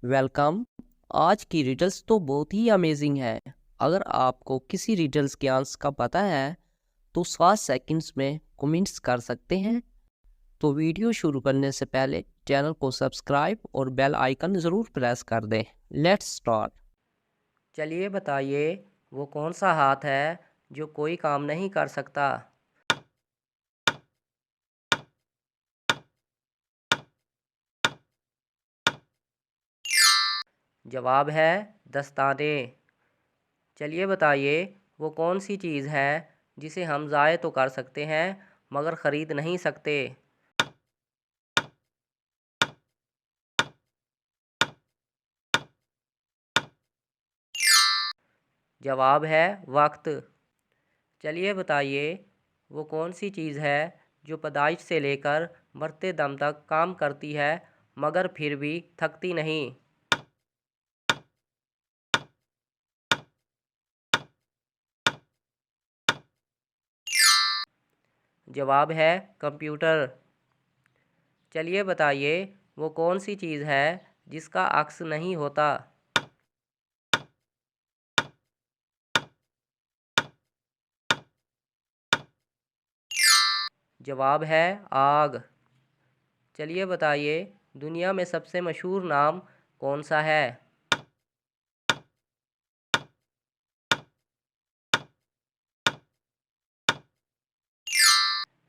Welcome. आज की riddles तो बहुत ही अमेजिंग है। अगर आपको किसी रिडल्स के आंसर का पता है तो 7 सेकंड्स में कमेंट्स कर सकते हैं। तो वीडियो शुरू करने से पहले चैनल को सब्सक्राइब और बेल आइकन ज़रूर प्रेस कर दें। Let's start. चलिए बताइए, वो कौन सा हाथ है जो कोई काम नहीं कर सकता? जवाब है दस्ताने। चलिए बताइए, वो कौन सी चीज़ है जिसे हम ज़ाय तो कर सकते हैं मगर ख़रीद नहीं सकते? जवाब है वक्त। चलिए बताइए, वो कौन सी चीज़ है जो पैदाइश से लेकर मरते दम तक काम करती है मगर फिर भी थकती नहीं? जवाब है कंप्यूटर। चलिए बताइए, वो कौन सी चीज़ है जिसका अक्स नहीं होता? जवाब है आग। चलिए बताइए, दुनिया में सबसे मशहूर नाम कौन सा है?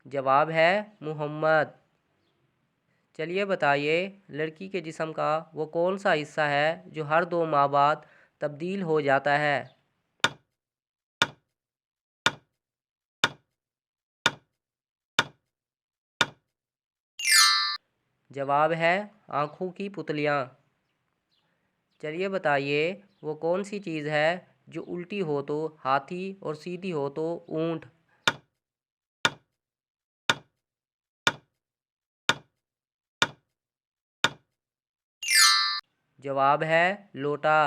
जवाब है मोहम्मद। चलिए बताइए, लड़की के जिस्म का वो कौन सा हिस्सा है जो हर 2 माह बाद तब्दील हो जाता है? जवाब है आँखों की पुतलियाँ। चलिए बताइए, वो कौन सी चीज़ है जो उल्टी हो तो हाथी और सीधी हो तो ऊँट? जवाब है लोटा।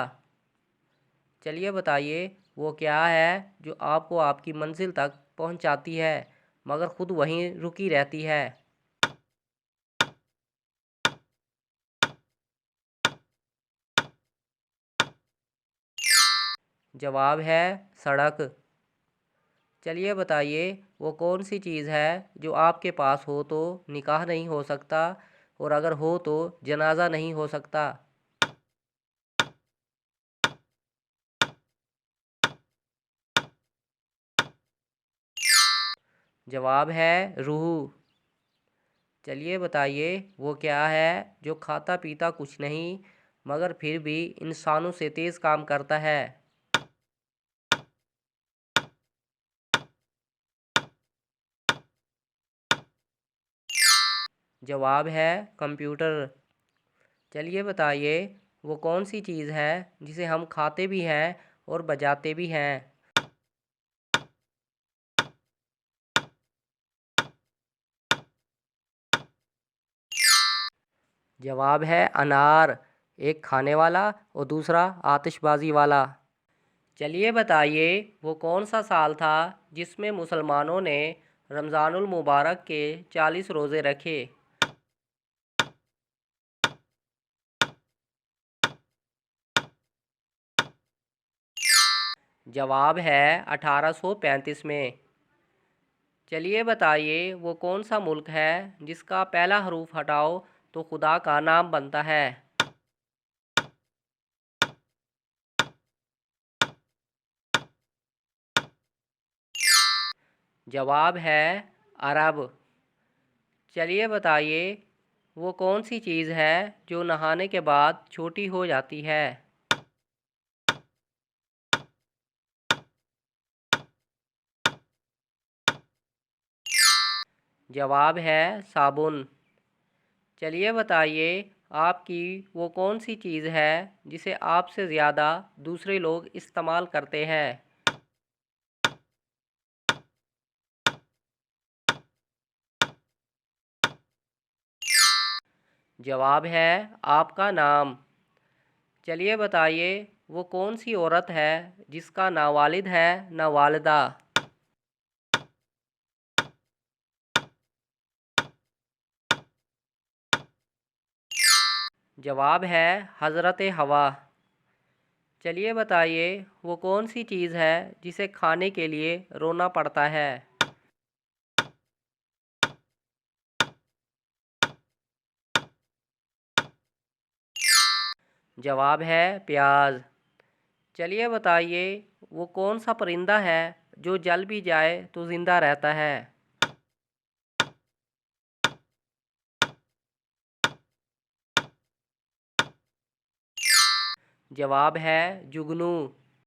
चलिए बताइए, वो क्या है जो आपको आपकी मंजिल तक पहुंचाती है मगर खुद वहीं रुकी रहती है? जवाब है सड़क। चलिए बताइए, वो कौन सी चीज़ है जो आपके पास हो तो निकाह नहीं हो सकता और अगर हो तो जनाजा नहीं हो सकता? जवाब है रूह। चलिए बताइए, वो क्या है जो खाता पीता कुछ नहीं मगर फिर भी इंसानों से तेज़ काम करता है? जवाब है कंप्यूटर। चलिए बताइए, वो कौन सी चीज़ है जिसे हम खाते भी हैं और बजाते भी हैं? जवाब है अनार। एक खाने वाला और दूसरा आतिशबाजी वाला। चलिए बताइए, वो कौन सा साल था जिसमें मुसलमानों ने रमज़ानुल मुबारक के 40 रोज़े रखे? जवाब है 1835 में। चलिए बताइए, वो कौन सा मुल्क है जिसका पहला हरूफ हटाओ तो खुदा का नाम बनता है? जवाब है अरब। चलिए बताइए, वो कौन सी चीज़ है जो नहाने के बाद छोटी हो जाती है? जवाब है साबुन। चलिए बताइए, आपकी वो कौन सी चीज़ है जिसे आपसे ज़्यादा दूसरे लोग इस्तेमाल करते हैं? जवाब है आपका नाम। चलिए बताइए, वो कौन सी औरत है जिसका ना वालिद है ना वालिदा? जवाब है हज़रत हवा। चलिए बताइए वो कौन सी चीज़ है जिसे खाने के लिए रोना पड़ता है। जवाब है प्याज। चलिए बताइए वो कौन सा परिंदा है जो जल भी जाए तो ज़िंदा रहता है। जवाब है जुगनू।